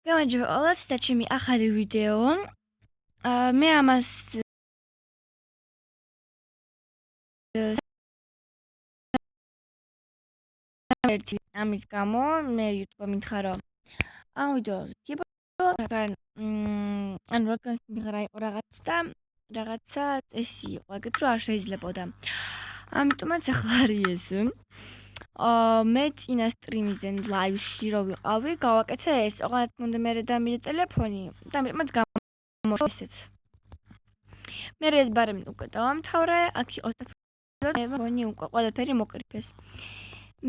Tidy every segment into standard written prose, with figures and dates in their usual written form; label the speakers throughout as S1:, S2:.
S1: გამარჯობა ყველას და ჩემი ახალი ვიდეო. მე ამას ერთი ამის გამო მე YouTube-მა მითხრა რომ ამ ვიდეოზე გიბორავ ანუ რადგან მიღრა იყო რაღაცა წესი იყო, აგეთ რომ არ შეიძლებოდა. ამიტომაც ახლა არის ეს. მე წინა სტრიმიდან ლაივში რო ვიყავი, გავაკეთე ეს, ოღონდ მომდა მე დამიდე ტელეფონი და ამიტომაც ესეც. მე ეს ბარემ უკვე დავამთავრე, აქ იყო ტელეფონი უკვე ყველაფერი მოკრიფეს.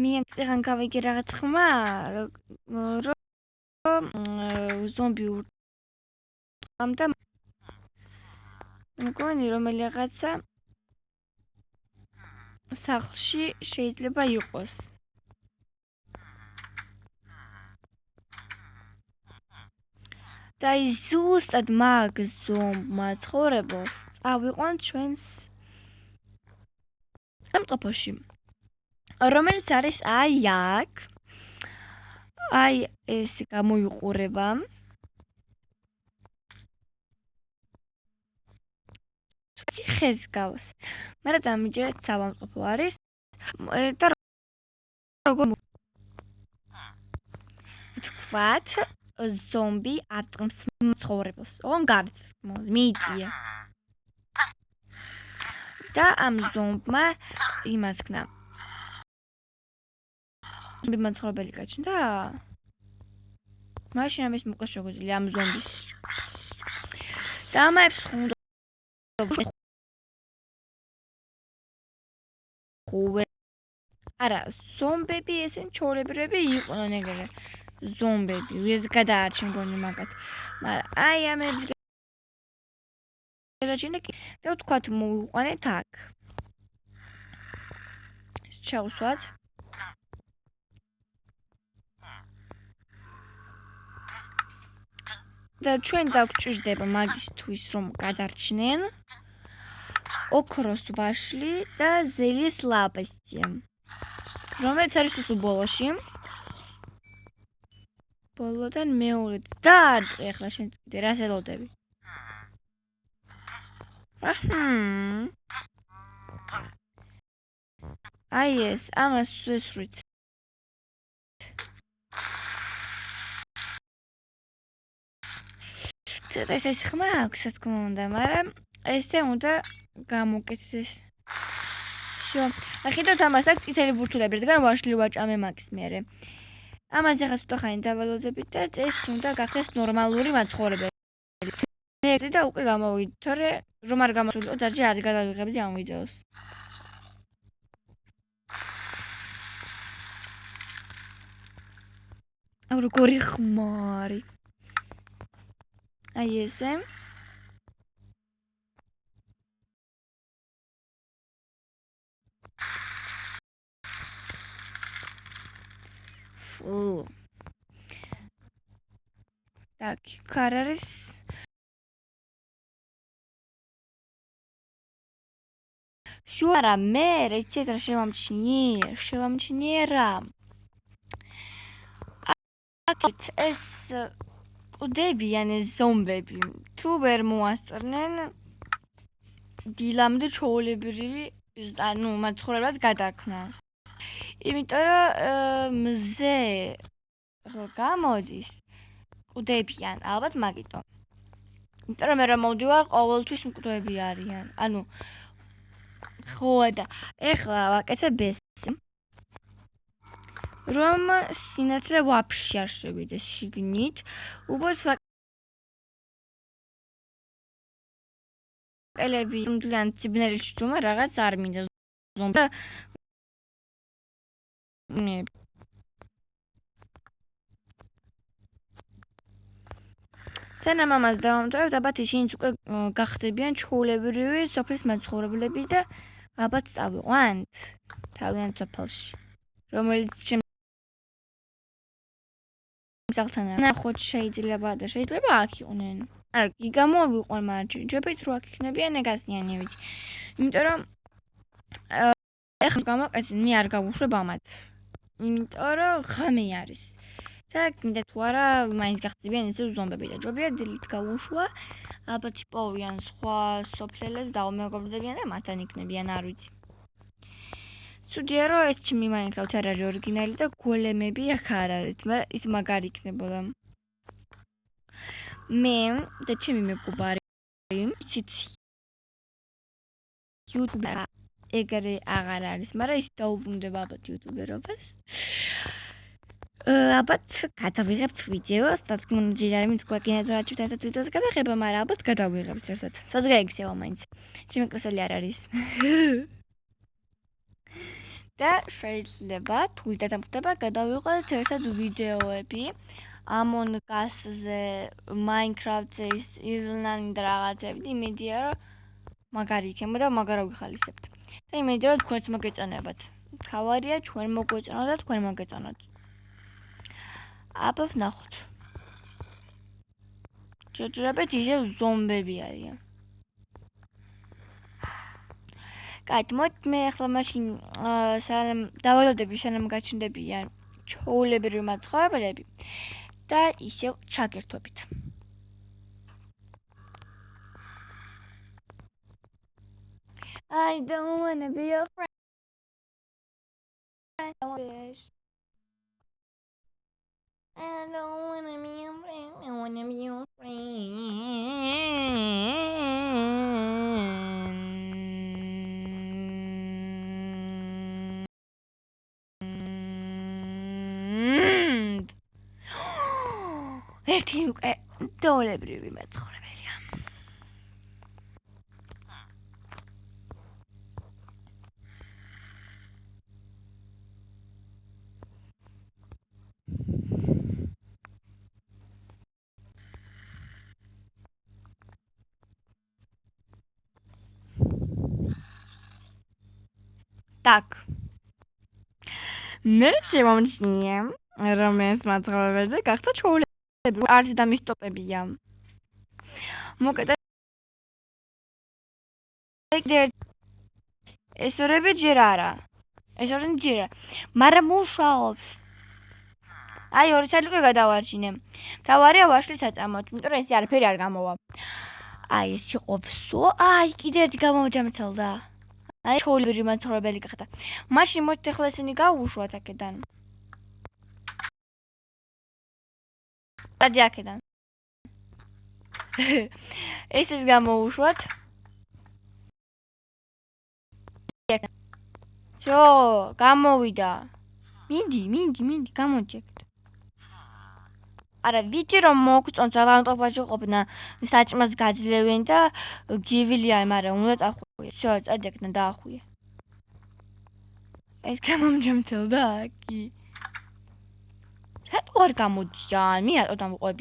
S1: მე ახლა გავიგე რაღაც ხმა, რომ ზომბი ამ და მგონი რომელი რაღაცა სახლში შეიძლება იყოს. და ის ზუსტად მაგ ზომბმა ცხოვრებას წავიყვან ჩვენს სამყოფოში, რომელიც არის აი აქ. აი ეს გამოიყურება. ხეს გავს. მაგრამ დამიჯერეთ სამყოფო არის და როგორ თქვათ ზომბი არტყმს ცხოვრებას. ოღონ გარეთ მიიწია. და ამ ზომბმა იმას ქნა. ზომბი მაცხოვრებელი გაჩნდა? მაშინ ამის მოყვა შეგვიძლია ამ ზომბის. და ამებს ხუნდა არა, ზომბები ესენ ჩოლებრები იყვნენ ეგრე. ზომბები, ეს გადაარჩენ გონი მაგათ. მაგრამ აი ამებს გადაჩინე და ვთქვათ მოვიყვანეთ აქ. შევსვათ. და ჩვენ დაგვჭირდება მაგისთვის რომ გადარჩნენ ოქროს ვაშლი და ზელის ლაპასი. რომელიც არის უსუბოლოში. ბოლოდან მეორე და ახლა შენ კიდე რას ელოდები? აი ეს, ამას ვესვრით. ეს ხმა აქვს, რა თქმა უნდა, მაგრამ ესე უნდა გამოკეთდეს. ახიდოთ ამას აქ წითელი ბურთულები, რადგან ვაშლი ვაჭამე მაგის მერე. ამას ახლა ცოტა ხანი დაველოდებით და ეს უნდა გახდეს ნორმალური მაცხოვრებელი. მე და უკვე გამოვიდე, თორე რომ არ გამოსულიყო, ძარჯი არ გადავიღებდი ამ ვიდეოს. აუ როგორი ხმარი. აი ესე. Так, კარარის შუარა მე რეცეთ რა შევამჩნიე რა. აქეთ ეს კუდები, ანუ ზომბები, თუ ვერ მოასწრნენ დილამდე ჩაოლებრივი, ანუ მაცხოვრებლად გადაქმნას. იმიტომ რომ მზე გამოდის კუდებიან, ალბათ მაგიტომ. იმიტომ რომ მე რომ მოვდივარ, ყოველთვის მკვდები არიან. ანუ ხო და ეხლა ვაკეთებ ეს. რომ სინათლე ვაფშე არ შევიდეს შიგნით, უბრალოდ ვაკელები მდლიან ციბნელი ჩდომა რაღაც არ მინდა ზომბი. სანამ ამას დავამთავრებ, ალბათ ისინიც უკვე გახდებიან ჩხულებრივი სოფლის მაცხოვრებლები და ალბათ წავიყვანთ თავიანთ სოფელში, რომელიც სახლთან ნახოთ შეიძლება და შეიძლება აქ იყვნენ. არ გამოვიყვან მარჯი, ჯობით რო აქ იქნებიან ეგასიანი ვიცი. იმიტომ რომ ეხლა გამოკეთე, მე არ გავუშვებ ამათ. იმიტომ რომ ღამე არის. და და გინდა თუ არა მაინც გახსნებიან ესე ზომბები და ჯობია დილით გაუშვა ალბათ იპოვიან სხვა სოფლელებს დაუმეგობრდებიან და მათთან იქნებიან არ ვიცი ცუდია რომ ეს ჩემი Minecraft არ არის ორიგინალი და გოლემები აქ არ არის მაგრამ ის მაგარი იქნებოდა მე და ჩემი მეგობარი იცით YouTube-ა ეგრე აღარ არის, მაგრამ ის დაუბრუნდება ალბათ YouTube-ერობას. ალბათ გადავიღებთ ვიდეოს, რა თქმა უნდა ჯერ არ მის გვაკინეთ რა ჩვენ ერთად ვიდეოს გადაღება, მაგრამ ალბათ გადავიღებთ ერთად. სადღაც გაიქცევა მაინც. ჩემი კლასელი არ არის. და შეიძლება თუ დადამხდება გადავიღოთ ერთად ვიდეოები Among Us-ზე, Minecraft-ზე, Irland და რაღაცები. იმედია რომ მაგარი იქნება და მაგარა ვიხალისებთ. და იმედია რომ თქვენც მოგეწონებათ. თავარია ჩვენ მოგვეწონოთ და თქვენ მოგეწონოთ. აბა ვნახოთ. ჯერჯერობით ისევ ზომბები არიან. კაი, მოდით მე ახლა მაშინ სანამ დავალოდები, სანამ გაჩნდებიან ჩოულებრივი მაცხოვრებლები და ისევ ჩაგერთვებით. I don't wanna be your friend. I don't wanna be your friend. I wanna be your friend. ერთი უკვე დაულებრივი მაცხოვრებელია. Так. მე შემომჩნია რომ ეს მაცხოვრებელი გახდა ჩოულები არც დამისტოპებია მოკეთა ეს ორები ჯერ არა ეს ორი ჯერ მაგრამ მუშაობს აი ორი სალი უკვე გადავარჩინე თავარია ვაშლის აწამოთ იმიტომ რომ ეს არაფერი არ გამოვა აი ეს იყო ვსო აი კიდე ერთი გამომჯამცელდა აი ჩოულები მაცხოვრებელი გახდა მაშინ მოდით ახლა ესენი გავუშვათ აქედან დადი აქედან ეს გამოუშვათ შო გამოვიდა მინდი გამოდი აქედან არა ვიცი რომ მოგწონს ავანტოფაში ყოფნა საჭმას გაძლევენ და გივილიან მაგრამ უნდა წახვიე შო წადი აქედან დაახვიე ეს გამომჯამთელდა კი რატო არ გამოდიან მე რატო დამყვები